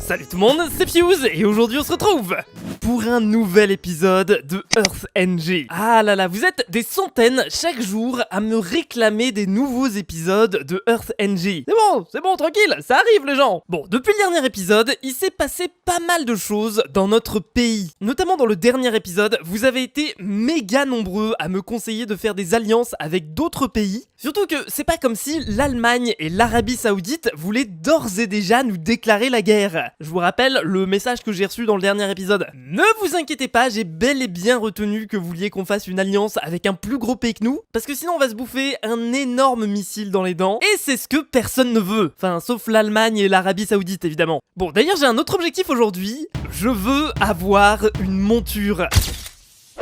Salut tout le monde, c'est Fuse et aujourd'hui on se retrouve pour un nouvel épisode de Earth NG. Ah là là, vous êtes des centaines chaque jour à me réclamer des nouveaux épisodes de Earth NG. C'est bon, tranquille, ça arrive les gens. Bon, depuis le dernier épisode, il s'est passé pas mal de choses dans notre pays. Notamment dans le dernier épisode, vous avez été méga nombreux à me conseiller de faire des alliances avec d'autres pays. Surtout que c'est pas comme si l'Allemagne et l'Arabie Saoudite voulaient d'ores et déjà nous déclarer la guerre. Je vous rappelle le message que j'ai reçu dans le dernier épisode. Ne vous inquiétez pas, j'ai bel et bien retenu que vous vouliez qu'on fasse une alliance avec un plus gros pays que nous, parce que sinon on va se bouffer un énorme missile dans les dents, et c'est ce que personne ne veut. Enfin, sauf l'Allemagne et l'Arabie Saoudite évidemment. Bon, d'ailleurs j'ai un autre objectif aujourd'hui, je veux avoir une monture.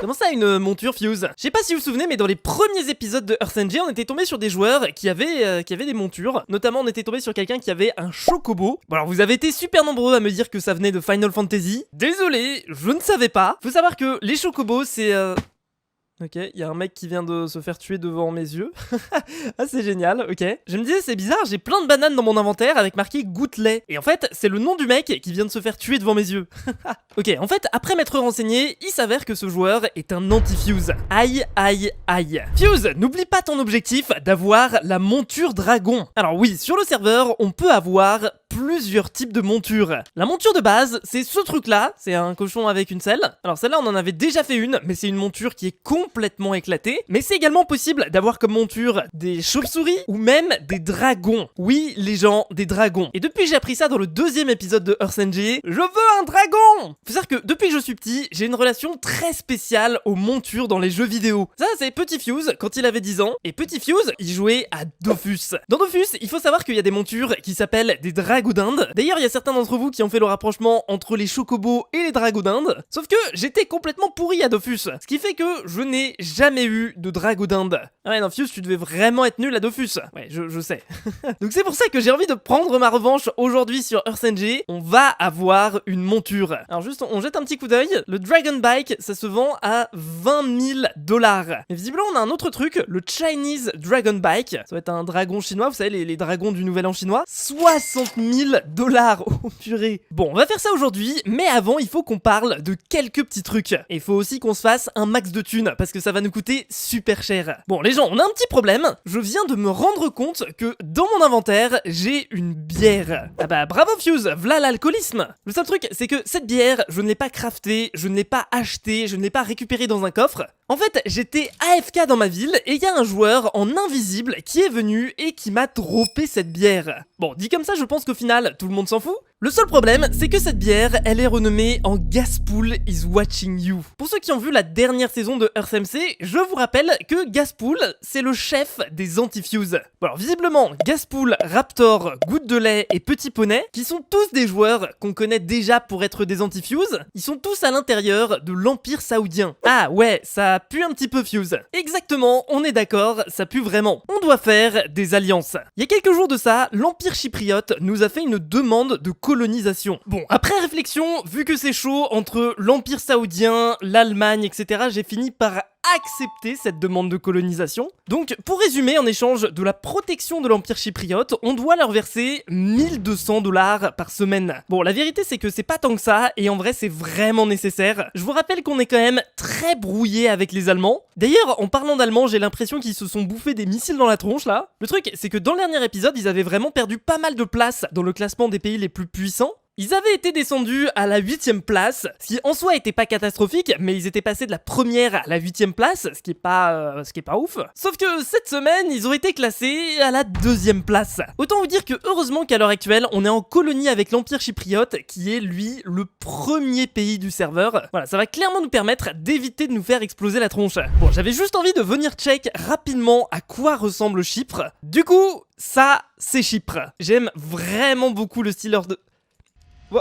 Comment ça, une monture, Fuse? Je sais pas si vous vous souvenez, mais dans les premiers épisodes de Earth NG, on était tombé sur des joueurs qui avaient des montures. Notamment, on était tombé sur quelqu'un qui avait un chocobo. Bon, alors vous avez été super nombreux à me dire que ça venait de Final Fantasy. Désolé, je ne savais pas. Faut savoir que les chocobos, c'est... Ok, il y a un mec qui vient de se faire tuer devant mes yeux. Ah, c'est génial, ok. Je me disais, c'est bizarre, j'ai plein de bananes dans mon inventaire avec marqué goûte-lait. Et en fait, c'est le nom du mec qui vient de se faire tuer devant mes yeux. Ok, en fait, après m'être renseigné, il s'avère que ce joueur est un anti-Fuse. Aïe, aïe, aïe. Fuse, n'oublie pas ton objectif d'avoir la monture dragon. Alors oui, sur le serveur, on peut avoir plusieurs types de montures. La monture de base, c'est ce truc-là, c'est un cochon avec une selle. Alors celle-là, on en avait déjà fait une, mais c'est une monture qui est complètement éclatée. Mais c'est également possible d'avoir comme monture des chauves-souris ou même des dragons. Oui, les gens, des dragons. Et depuis que j'ai appris ça dans le deuxième épisode de Earth NG, je veux un dragon! Faut savoir que depuis que je suis petit, j'ai une relation très spéciale aux montures dans les jeux vidéo. Ça, c'est Petit Fuse quand il avait 10 ans. Et Petit Fuse, il jouait à Dofus. Dans Dofus, il faut savoir qu'il y a des montures qui s'appellent des dragons d'Inde. D'ailleurs, il y a certains d'entre vous qui ont fait le rapprochement entre les chocobos et les dragons d'Inde. Sauf que j'étais complètement pourri à Dofus. Ce qui fait que je n'ai jamais eu de dragon d'Inde. Ah ouais, non, Fuse, tu devais vraiment être nul à Dofus. Ouais, je sais. Donc c'est pour ça que j'ai envie de prendre ma revanche aujourd'hui sur Earth NG. On va avoir une monture. Alors juste, on jette un petit coup d'œil. Le Dragon Bike, ça se vend à 20 000 $. Mais visiblement, on a un autre truc, le Chinese Dragon Bike. Ça va être un dragon chinois, vous savez, les dragons du Nouvel An chinois. 60 000 $. Oh purée. Bon, on va faire ça aujourd'hui, mais avant, il faut qu'on parle de quelques petits trucs. Et il faut aussi qu'on se fasse un max de thunes, parce que ça va nous coûter super cher. Bon, les gens, on a un petit problème. Je viens de me rendre compte que dans mon inventaire, j'ai une bière. Ah bah, bravo Fuse, v'là l'alcoolisme. Le seul truc, c'est que cette bière, je ne l'ai pas craftée, je ne l'ai pas achetée, je ne l'ai pas récupérée dans un coffre. En fait, j'étais AFK dans ma ville et il y a un joueur en invisible qui est venu et qui m'a droppé cette bière. Bon, dit comme ça, je pense qu'au final, tout le monde s'en fout. Le seul problème, c'est que cette bière, elle est renommée en Gaspool is watching you. Pour ceux qui ont vu la dernière saison de Earth MC, je vous rappelle que Gaspool, c'est le chef des anti-Fuse. Bon alors visiblement, Gaspool, Raptor, Goutte de lait et Petit Poney, qui sont tous des joueurs qu'on connaît déjà pour être des anti-Fuse, ils sont tous à l'intérieur de l'Empire Saoudien. Ah ouais, ça pue un petit peu Fuse. Exactement, on est d'accord, ça pue vraiment. On doit faire des alliances. Il y a quelques jours de ça, l'Empire chypriote nous a fait une demande de colonisation. Bon, après réflexion, vu que c'est chaud entre l'Empire saoudien, l'Allemagne, etc., j'ai fini par accepter cette demande de colonisation. Donc, pour résumer, en échange de la protection de l'Empire chypriote, on doit leur verser 1200 $ par semaine. Bon, la vérité, c'est que c'est pas tant que ça, et en vrai, c'est vraiment nécessaire. Je vous rappelle qu'on est quand même très brouillé avec les Allemands. D'ailleurs, en parlant d'Allemands, j'ai l'impression qu'ils se sont bouffés des missiles dans la tronche, là. Le truc, c'est que dans le dernier épisode, ils avaient vraiment perdu pas mal de place dans le classement des pays les plus puissants. Ils avaient été descendus à la 8ème place, ce qui en soi était pas catastrophique, mais ils étaient passés de la première à la 8ème place, ce qui est pas ouf. Sauf que cette semaine, ils ont été classés à la 2ème place. Autant vous dire que heureusement qu'à l'heure actuelle, on est en colonie avec l'Empire chypriote, qui est lui le premier pays du serveur. Voilà, ça va clairement nous permettre d'éviter de nous faire exploser la tronche. Bon, j'avais juste envie de venir check rapidement à quoi ressemble Chypre. Du coup, ça, c'est Chypre. J'aime vraiment beaucoup le style de... Non!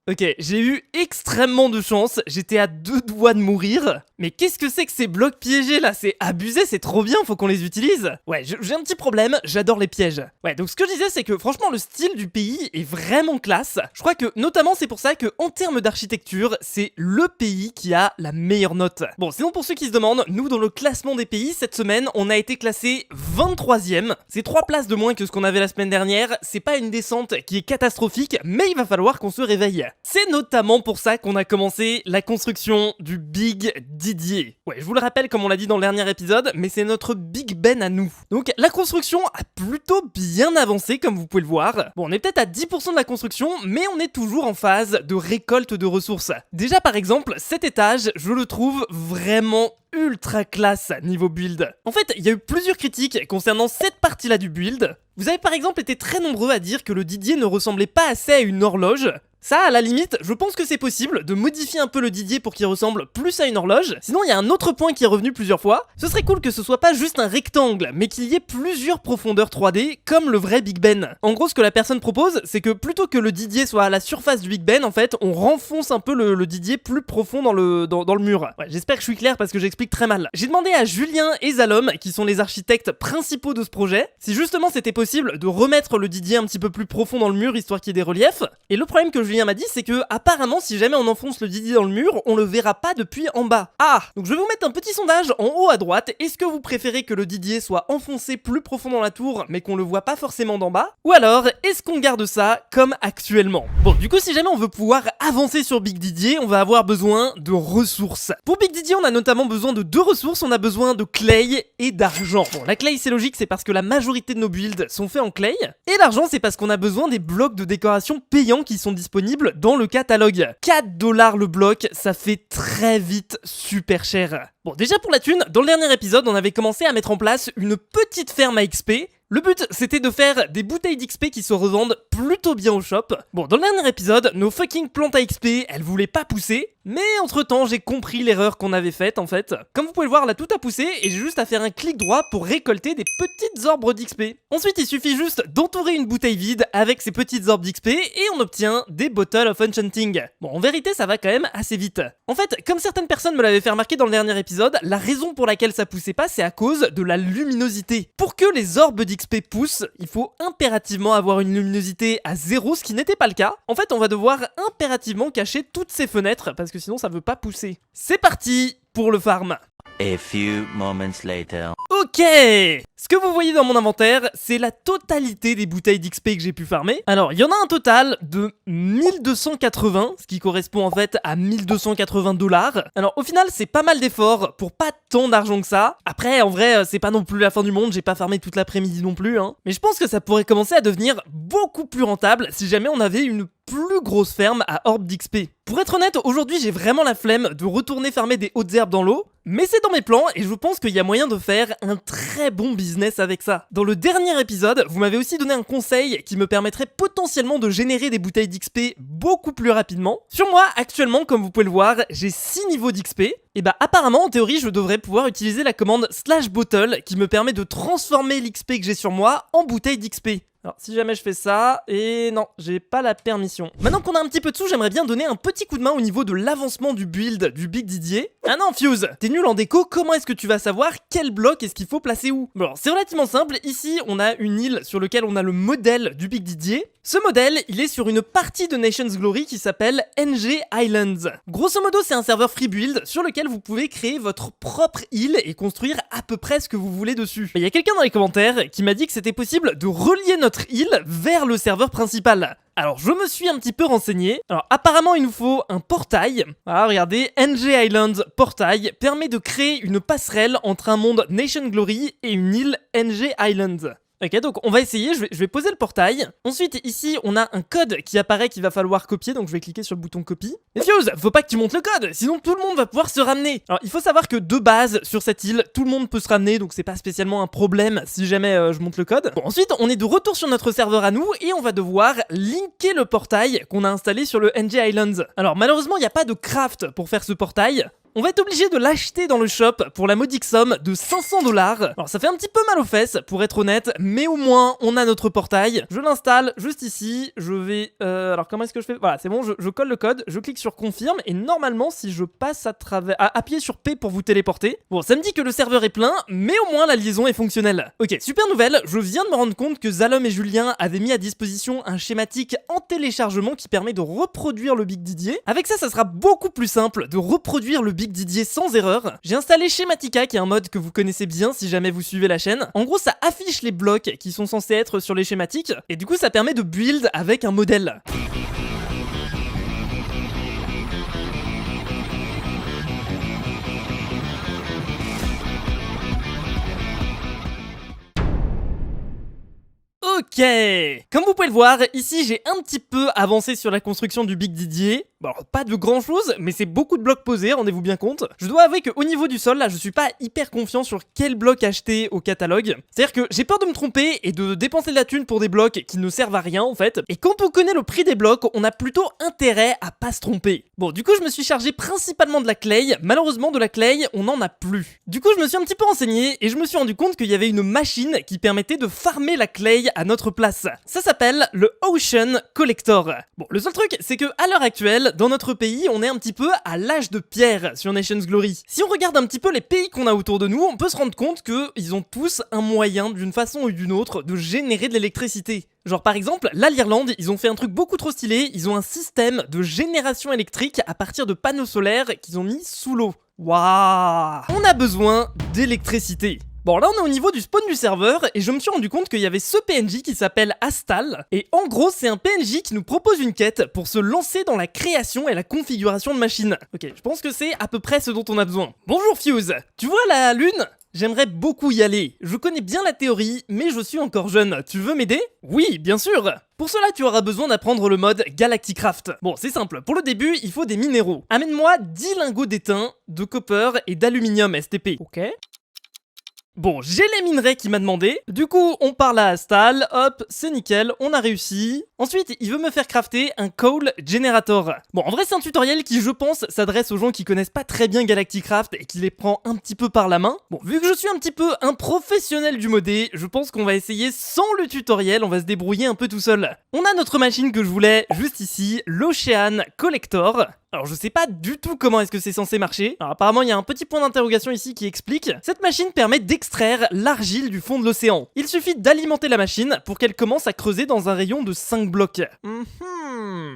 Ok, j'ai eu extrêmement de chance, j'étais à 2 doigts de mourir. Mais qu'est-ce que c'est que ces blocs piégés là? C'est abusé, c'est trop bien, faut qu'on les utilise. Ouais, j'ai un petit problème, j'adore les pièges. Ouais, donc ce que je disais c'est que franchement le style du pays est vraiment classe. Je crois que notamment c'est pour ça que en termes d'architecture, c'est le pays qui a la meilleure note. Bon, sinon pour ceux qui se demandent, nous dans le classement des pays, cette semaine, on a été classé 23e. C'est 3 places de moins que ce qu'on avait la semaine dernière, c'est pas une descente qui est catastrophique, mais il va falloir qu'on se réveille. C'est notamment pour ça qu'on a commencé la construction du Big Didier. Ouais, je vous le rappelle comme on l'a dit dans le dernier épisode, mais c'est notre Big Ben à nous. Donc la construction a plutôt bien avancé comme vous pouvez le voir. Bon, on est peut-être à 10% de la construction, mais on est toujours en phase de récolte de ressources. Déjà par exemple, cet étage, je le trouve vraiment ultra classe niveau build. En fait, il y a eu plusieurs critiques concernant cette partie-là du build. Vous avez par exemple été très nombreux à dire que le Didier ne ressemblait pas assez à une horloge. Ça, à la limite, je pense que c'est possible de modifier un peu le Didier pour qu'il ressemble plus à une horloge. Sinon, il y a un autre point qui est revenu plusieurs fois. Ce serait cool que ce soit pas juste un rectangle, mais qu'il y ait plusieurs profondeurs 3D, comme le vrai Big Ben. En gros, ce que la personne propose, c'est que plutôt que le Didier soit à la surface du Big Ben, en fait, on renfonce un peu le Didier plus profond dans le mur. Ouais, j'espère que je suis clair parce que j'explique très mal. J'ai demandé à Julien et Zalom, qui sont les architectes principaux de ce projet, si justement c'était possible de remettre le Didier un petit peu plus profond dans le mur, histoire qu'il y ait des reliefs. Et le problème que Julien m'a dit, c'est que apparemment si jamais on enfonce le Didier dans le mur, on le verra pas depuis en bas. Ah, donc je vais vous mettre un petit sondage en haut à droite. Est-ce que vous préférez que le Didier soit enfoncé plus profond dans la tour mais qu'on le voit pas forcément d'en bas? Ou alors est-ce qu'on garde ça comme actuellement? Bon, du coup si jamais on veut pouvoir avancer sur Big Didier, on va avoir besoin de ressources. Pour Big Didier, on a notamment besoin de 2 ressources, on a besoin de clay et d'argent. Bon, la clay c'est logique, c'est parce que la majorité de nos builds sont faits en clay, et l'argent c'est parce qu'on a besoin des blocs de décoration payants qui sont disponibles dans le catalogue. 4$ le bloc, ça fait très vite super cher. Bon, déjà pour la thune, dans le dernier épisode, on avait commencé à mettre en place une petite ferme à XP. Le but, c'était de faire des bouteilles d'XP qui se revendent plutôt bien au shop. Bon, dans le dernier épisode, nos fucking plantes à XP, elles voulaient pas pousser. Mais entre temps, j'ai compris l'erreur qu'on avait faite en fait. Comme vous pouvez le voir, là tout a poussé et j'ai juste à faire un clic droit pour récolter des petites orbes d'XP. Ensuite, il suffit juste d'entourer une bouteille vide avec ces petites orbes d'XP et on obtient des Bottles of Enchanting. Bon, en vérité, ça va quand même assez vite. En fait, comme certaines personnes me l'avaient fait remarquer dans le dernier épisode, la raison pour laquelle ça poussait pas, c'est à cause de la luminosité. Pour que les orbes d'XP poussent, il faut impérativement avoir une luminosité à 0, ce qui n'était pas le cas. En fait, on va devoir impérativement cacher toutes ces fenêtres parce que sinon ça veut pas pousser. C'est parti pour le farm. A few moments later. Ok, ce que vous voyez dans mon inventaire, c'est la totalité des bouteilles d'XP que j'ai pu farmer. Alors, il y en a un total de 1280, ce qui correspond en fait à 1280$. Alors, au final, c'est pas mal d'efforts pour pas tant d'argent que ça. Après, en vrai, c'est pas non plus la fin du monde, j'ai pas farmé toute l'après-midi non plus, hein. Mais je pense que ça pourrait commencer à devenir beaucoup plus rentable si jamais on avait une plus grosse ferme à orbes d'XP. Pour être honnête, aujourd'hui j'ai vraiment la flemme de retourner farmer des hautes herbes dans l'eau, mais c'est dans mes plans et je pense qu'il y a moyen de faire un très bon business avec ça. Dans le dernier épisode, vous m'avez aussi donné un conseil qui me permettrait potentiellement de générer des bouteilles d'XP beaucoup plus rapidement. Sur moi, actuellement, comme vous pouvez le voir, j'ai 6 niveaux d'XP. Et bah apparemment, en théorie, je devrais pouvoir utiliser la commande /bottle qui me permet de transformer l'XP que j'ai sur moi en bouteille d'XP. Alors si jamais je fais ça, et non, j'ai pas la permission. Maintenant qu'on a un petit peu de sous, j'aimerais bien donner un petit coup de main au niveau de l'avancement du build du Big Didier. Ah non Fuse, t'es nul en déco, comment est-ce que tu vas savoir quel bloc est-ce qu'il faut placer où? Bon alors c'est relativement simple, ici on a une île sur laquelle on a le modèle du Big Didier. Ce modèle, il est sur une partie de Nation's Glory qui s'appelle NG Islands. Grosso modo, c'est un serveur free build sur lequel vous pouvez créer votre propre île et construire à peu près ce que vous voulez dessus. Il y a quelqu'un dans les commentaires qui m'a dit que c'était possible de relier notre île vers le serveur principal. Alors je me suis un petit peu renseigné. Alors apparemment il nous faut un portail. Voilà, regardez, NG Islands portail permet de créer une passerelle entre un monde Nation Glory et une île NG Islands. Ok, donc on va essayer, je vais poser le portail. Ensuite, ici, on a un code qui apparaît qu'il va falloir copier, donc je vais cliquer sur le bouton copie. Et Fuse, faut pas que tu montes le code, sinon tout le monde va pouvoir se ramener. Alors, il faut savoir que de base, sur cette île, tout le monde peut se ramener, donc c'est pas spécialement un problème si jamais je monte le code. Bon, ensuite, on est de retour sur notre serveur à nous, et on va devoir linker le portail qu'on a installé sur le NG Islands. Alors, malheureusement, il n'y a pas de craft pour faire ce portail. on va être obligé de l'acheter dans le shop pour la modique somme de 500$. Alors ça fait un petit peu mal aux fesses pour être honnête, mais au moins on a notre portail. Je l'installe juste ici, je vais... alors comment est-ce que je fais? Voilà, c'est bon, je colle le code, je clique sur confirme et normalement si je passe à travers... appuyez sur P pour vous téléporter. Bon, ça me dit que le serveur est plein, mais au moins la liaison est fonctionnelle. Ok, super nouvelle, je viens de me rendre compte que Zalom et Julien avaient mis à disposition un schématique en téléchargement qui permet de reproduire le Big Didier. Avec ça sera beaucoup plus simple de reproduire le Big Didier sans erreur. J'ai installé Schematica qui est un mode que vous connaissez bien si jamais vous suivez la chaîne. En gros, ça affiche les blocs qui sont censés être sur les schématiques et du coup ça permet de build avec un modèle. Ok, comme vous pouvez le voir, ici j'ai un petit peu avancé sur la construction du Big Didier. Bon, alors, pas de grand chose, mais c'est beaucoup de blocs posés, rendez-vous bien compte. Je dois avouer qu'au niveau du sol, là, je suis pas hyper confiant sur quel bloc acheter au catalogue. C'est-à-dire que j'ai peur de me tromper et de dépenser de la thune pour des blocs qui ne servent à rien, en fait. Et quand on connaît le prix des blocs, on a plutôt intérêt à pas se tromper. Bon, du coup, je me suis chargé principalement de la clay. Malheureusement, de la clay, on n'en a plus. Du coup, je me suis un petit peu renseigné et je me suis rendu compte qu'il y avait une machine qui permettait de farmer la clay à notre place. Ça s'appelle le Ocean Collector. Bon, le seul truc, c'est que à l'heure actuelle, dans notre pays, on est un petit peu à l'âge de pierre sur Nations Glory. Si on regarde un petit peu les pays qu'on a autour de nous, on peut se rendre compte qu'ils ont tous un moyen, d'une façon ou d'une autre, de générer de l'électricité. Genre par exemple, là l'Irlande, ils ont fait un truc beaucoup trop stylé, ils ont un système de génération électrique à partir de panneaux solaires qu'ils ont mis sous l'eau. Waouh! On a besoin d'électricité. Bon, là on est au niveau du spawn du serveur et je me suis rendu compte qu'il y avait ce PNJ qui s'appelle Astal. Et en gros, c'est un PNJ qui nous propose une quête pour se lancer dans la création et la configuration de machines. Ok, je pense que c'est à peu près ce dont on a besoin. Bonjour Fuse, tu vois la lune ? J'aimerais beaucoup y aller. Je connais bien la théorie, mais je suis encore jeune. Tu veux m'aider? Oui, bien sûr. Pour cela, tu auras besoin d'apprendre le mode Galacticraft. Bon, c'est simple. Pour le début, il faut des minéraux. Amène-moi 10 lingots d'étain, de copper et d'aluminium STP. Ok. Bon, j'ai les minerais qu'il m'a demandé. Du coup, on parle à Astal. Hop, c'est nickel, on a réussi. Ensuite, il veut me faire crafter un coal generator. Bon, en vrai, c'est un tutoriel qui, je pense, s'adresse aux gens qui connaissent pas très bien Galacticraft et qui les prend un petit peu par la main. Bon, vu que je suis un petit peu un professionnel du modé, je pense qu'on va essayer sans le tutoriel, on va se débrouiller un peu tout seul. On a notre machine que je voulais juste ici, l'Ocean Collector. Alors je sais pas du tout comment est-ce que c'est censé marcher. Alors apparemment il y a un petit point d'interrogation ici qui explique. Cette machine permet d'extraire l'argile du fond de l'océan. Il suffit d'alimenter la machine pour qu'elle commence à creuser dans un rayon de 5 blocs.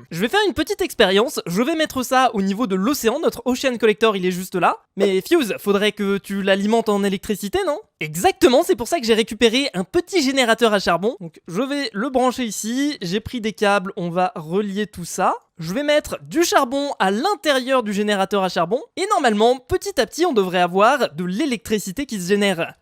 Je vais faire une petite expérience, je vais mettre ça au niveau de l'océan, notre Ocean Collector il est juste là. Mais Fuse, faudrait que tu l'alimentes en électricité, non? Exactement, c'est pour ça que j'ai récupéré un petit générateur à charbon. Donc je vais le brancher ici, j'ai pris des câbles, on va relier tout ça. Je vais mettre du charbon à l'intérieur du générateur à charbon. Et normalement, petit à petit, on devrait avoir de l'électricité qui se génère.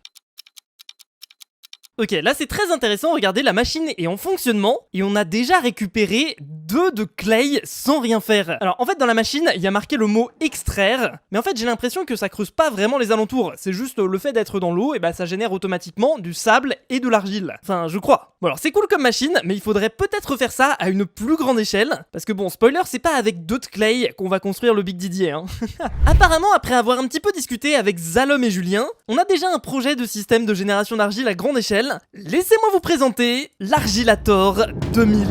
Ok, là c'est très intéressant, regardez, la machine est en fonctionnement et on a déjà récupéré 2 de clay sans rien faire. Alors en fait dans la machine, il y a marqué le mot extraire, mais en fait j'ai l'impression que ça creuse pas vraiment les alentours. C'est juste le fait d'être dans l'eau, et bah ça génère automatiquement du sable et de l'argile. Enfin, je crois. Bon alors c'est cool comme machine, mais il faudrait peut-être faire ça à une plus grande échelle, parce que bon, spoiler, c'est pas avec 2 de clay qu'on va construire le Big Didier, hein. Apparemment, après avoir un petit peu discuté avec Zalom et Julien, on a déjà un projet de système de génération d'argile à grande échelle. Laissez-moi vous présenter l'Argilator 2000.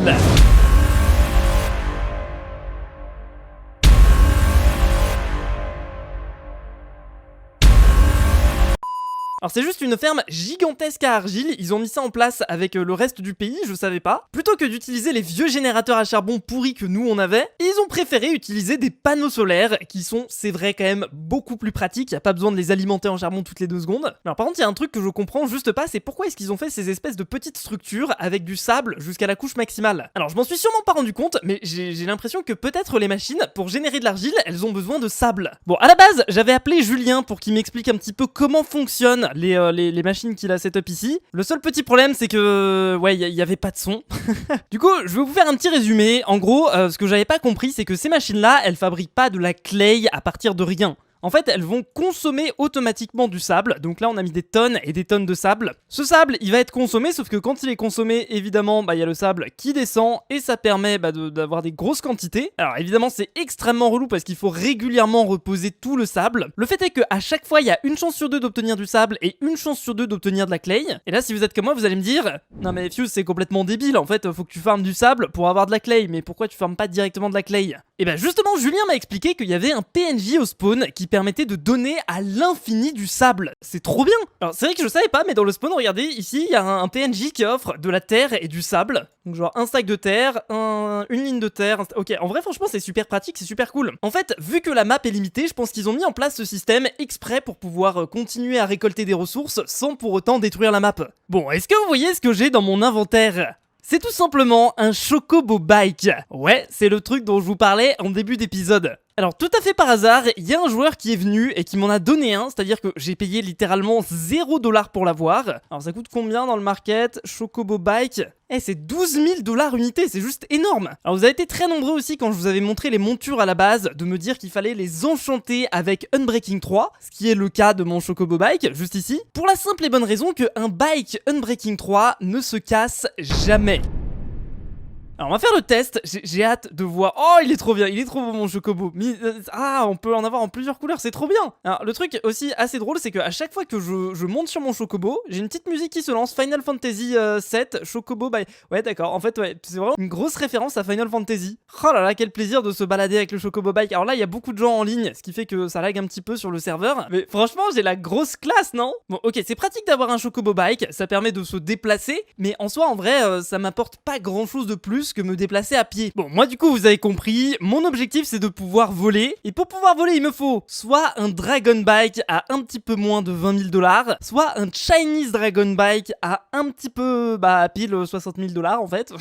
Alors c'est juste une ferme gigantesque à argile, ils ont mis ça en place avec le reste du pays, je savais pas. Plutôt que d'utiliser les vieux générateurs à charbon pourris que nous on avait, ils ont préféré utiliser des panneaux solaires qui sont, c'est vrai, quand même beaucoup plus pratiques, y a pas besoin de les alimenter en charbon toutes les 2 secondes. Alors par contre il y a un truc que je comprends juste pas, c'est pourquoi est-ce qu'ils ont fait ces espèces de petites structures avec du sable jusqu'à la couche maximale. Alors je m'en suis sûrement pas rendu compte, mais j'ai l'impression que peut-être les machines, pour générer de l'argile, elles ont besoin de sable. Bon, à la base, j'avais appelé Julien pour qu'il m'explique un petit peu comment fonctionnent les machines qu'il a setup ici. Le seul petit problème c'est que ouais, il y avait pas de son. Du coup je vais vous faire un petit résumé. En gros ce que j'avais pas compris c'est que ces machines là elles fabriquent pas de la clay à partir de rien. En fait, elles vont consommer automatiquement du sable. Donc là, on a mis des tonnes et des tonnes de sable. Ce sable, il va être consommé, sauf que quand il est consommé, évidemment, il y a le sable qui descend et ça permet d'avoir des grosses quantités. Alors évidemment, c'est extrêmement relou parce qu'il faut régulièrement reposer tout le sable. Le fait est qu'à chaque fois, il y a une chance sur deux d'obtenir du sable et une chance sur deux d'obtenir de la clay. Et là, si vous êtes comme moi, vous allez me dire non mais Fuse, c'est complètement débile. En fait, faut que tu farmes du sable pour avoir de la clay. Mais pourquoi tu farmes pas directement de la clay? Et ben justement, Julien m'a expliqué qu'il y avait un PNJ au spawn qui permettait de donner à l'infini du sable. C'est trop bien. Alors c'est vrai que je savais pas, mais dans le spawn, regardez, ici, il y a un PNJ qui offre de la terre et du sable. Donc genre un stack de terre, une ligne de terre. Ok, en vrai, franchement, c'est super pratique, c'est super cool. En fait, vu que la map est limitée, je pense qu'ils ont mis en place ce système exprès pour pouvoir continuer à récolter des ressources sans pour autant détruire la map. Bon, est-ce que vous voyez ce que j'ai dans mon inventaire? C'est tout simplement un Chocobo Bike. Ouais, c'est le truc dont je vous parlais en début d'épisode. Alors tout à fait par hasard, il y a un joueur qui est venu et qui m'en a donné un, c'est-à-dire que j'ai payé littéralement 0$ pour l'avoir. Alors ça coûte combien dans le market? Chocobo Bike. C'est 12 000$ unité, c'est juste énorme. Alors vous avez été très nombreux aussi quand je vous avais montré les montures à la base, de me dire qu'il fallait les enchanter avec Unbreaking 3, ce qui est le cas de mon Chocobo Bike, juste ici, pour la simple et bonne raison qu'un bike Unbreaking 3 ne se casse jamais. Alors on va faire le test, j'ai hâte de voir. Oh, il est trop bien, il est trop beau mon Chocobo. On peut en avoir en plusieurs couleurs, c'est trop bien. Alors le truc aussi assez drôle, c'est qu'à chaque fois que je monte sur mon Chocobo, j'ai une petite musique qui se lance, Final Fantasy 7, Chocobo by... Ouais d'accord, en fait ouais, c'est vraiment une grosse référence à Final Fantasy. Oh là là, quel plaisir de se balader avec le Chocobo Bike. Alors là, il y a beaucoup de gens en ligne, ce qui fait que ça lag un petit peu sur le serveur. Mais franchement, j'ai la grosse classe, non? Bon ok, c'est pratique d'avoir un Chocobo Bike, ça permet de se déplacer, mais en soi, en vrai, ça m'apporte pas grand chose de plus que me déplacer à pied. Bon, moi du coup, vous avez compris, mon objectif c'est de pouvoir voler, et pour pouvoir voler, il me faut soit un Dragon Bike à un petit peu moins de 20 000$, soit un Chinese Dragon Bike à un petit peu, pile 60 000$ en fait.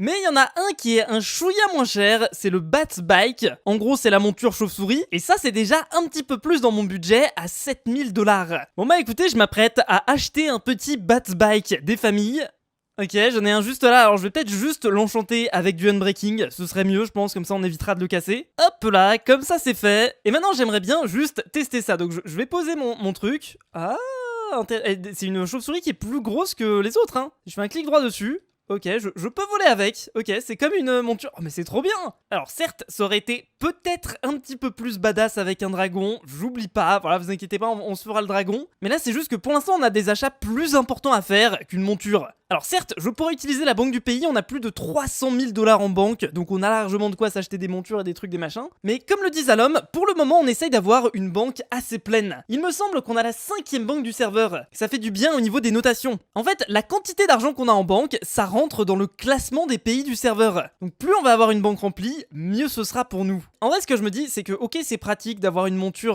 Mais il y en a un qui est un chouïa moins cher, c'est le Bat Bike. En gros, c'est la monture chauve-souris, et ça c'est déjà un petit peu plus dans mon budget à 7 000$. Bon écoutez, je m'apprête à acheter un petit Bat Bike des familles. Ok, j'en ai un juste là, alors je vais peut-être juste l'enchanter avec du Unbreaking, ce serait mieux je pense, comme ça on évitera de le casser. Hop là, comme ça c'est fait. Et maintenant j'aimerais bien juste tester ça, donc je vais poser mon truc. Ah, c'est une chauve-souris qui est plus grosse que les autres, hein. Je fais un clic droit dessus. Ok, je peux voler avec. Ok, c'est comme une monture. Oh, mais c'est trop bien! Alors, certes, ça aurait été peut-être un petit peu plus badass avec un dragon. J'oublie pas. Voilà, vous inquiétez pas, on se fera le dragon. Mais là, c'est juste que pour l'instant, on a des achats plus importants à faire qu'une monture. Alors certes, je pourrais utiliser la banque du pays, on a plus de 300 000$ en banque, donc on a largement de quoi s'acheter des montures et des trucs, des machins. Mais comme le dit Zalom, pour le moment on essaye d'avoir une banque assez pleine. Il me semble qu'on a la 5e banque du serveur, ça fait du bien au niveau des notations. En fait, la quantité d'argent qu'on a en banque, ça rentre dans le classement des pays du serveur. Donc plus on va avoir une banque remplie, mieux ce sera pour nous. En vrai, ce que je me dis, c'est que ok, c'est pratique d'avoir une monture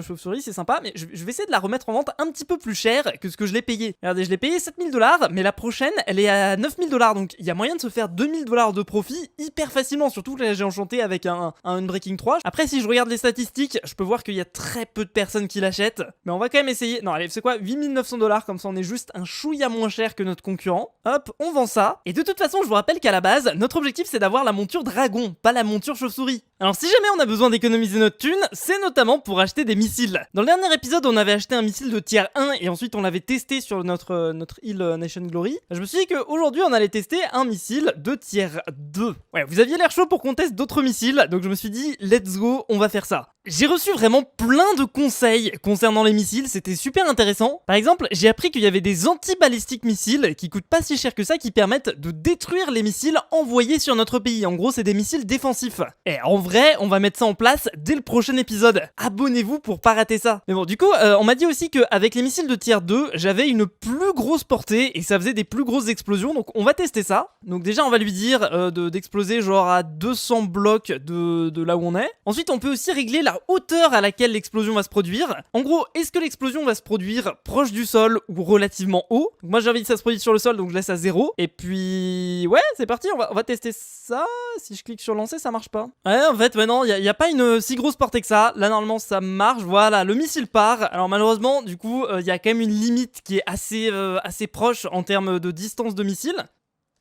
chauve-souris, c'est sympa, mais je vais essayer de la remettre en vente un petit peu plus cher que ce que je l'ai payé. Regardez, je l'ai payé 7 000$, mais la prochaine, elle est à 9 000$, donc il y a moyen de se faire 2 000$ de profit hyper facilement, surtout que là j'ai enchanté avec un Unbreaking 3. Après, si je regarde les statistiques, je peux voir qu'il y a très peu de personnes qui l'achètent, mais on va quand même essayer. Non, allez, c'est quoi, 8 900$, comme ça on est juste un chouïa moins cher que notre concurrent. Hop, on vend ça. Et de toute façon, je vous rappelle qu'à la base, notre objectif c'est d'avoir la monture dragon, pas la monture chauve-souris. Alors si jamais on a besoin d'économiser notre thune, c'est notamment pour acheter des missiles. Dans le dernier épisode, on avait acheté un missile de tier 1 et ensuite on l'avait testé sur notre île Nation Glory. Je me suis dit qu'aujourd'hui on allait tester un missile de tier 2. Ouais, vous aviez l'air chaud pour qu'on teste d'autres missiles, donc je me suis dit let's go, on va faire ça. J'ai reçu vraiment plein de conseils concernant les missiles, c'était super intéressant. Par exemple, j'ai appris qu'il y avait des anti-balistiques missiles qui coûtent pas si cher que ça, qui permettent de détruire les missiles envoyés sur notre pays. En gros, c'est des missiles défensifs. Et en vrai, on va mettre ça en place dès le prochain épisode. Abonnez-vous pour pas rater ça. Mais bon, du coup, on m'a dit aussi qu'avec les missiles de tier 2, j'avais une plus grosse portée et ça faisait des plus grosses explosions, donc on va tester ça. Donc déjà, on va lui dire d'exploser genre à 200 blocs de là où on est. Ensuite, on peut aussi régler la hauteur à laquelle l'explosion va se produire. En gros, est-ce que l'explosion va se produire proche du sol ou relativement haut? Donc moi j'ai envie que ça se produise sur le sol, donc je laisse à 0. Et puis ouais, c'est parti, on va tester ça. Si je clique sur lancer, ça marche pas. Ouais, en fait, non, il y a pas une si grosse portée que ça. Là normalement ça marche. Voilà, le missile part. Alors malheureusement, du coup, il y a quand même une limite qui est assez proche en termes de distance de missile.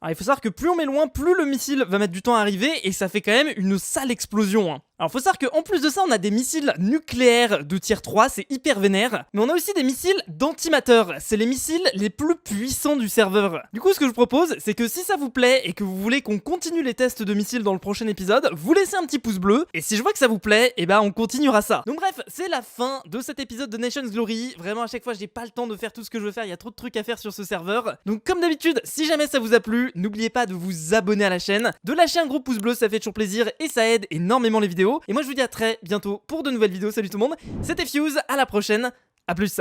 Alors il faut savoir que plus on met loin, plus le missile va mettre du temps à arriver, et ça fait quand même une sale explosion, hein. Alors faut savoir qu'en plus de ça, on a des missiles nucléaires de tier 3, c'est hyper vénère. Mais on a aussi des missiles d'antimateur, c'est les missiles les plus puissants du serveur. Du coup, ce que je propose, c'est que si ça vous plaît et que vous voulez qu'on continue les tests de missiles dans le prochain épisode, vous laissez un petit pouce bleu. Et si je vois que ça vous plaît, et ben on continuera ça. Donc bref, c'est la fin de cet épisode de Nation's Glory. Vraiment, à chaque fois, j'ai pas le temps de faire tout ce que je veux faire, il y a trop de trucs à faire sur ce serveur. Donc comme d'habitude, si jamais ça vous a plu, n'oubliez pas de vous abonner à la chaîne, de lâcher un gros pouce bleu, ça fait toujours plaisir et ça aide énormément les vidéos. Et moi je vous dis à très bientôt pour de nouvelles vidéos. Salut tout le monde, c'était Fuse, à la prochaine, à plus.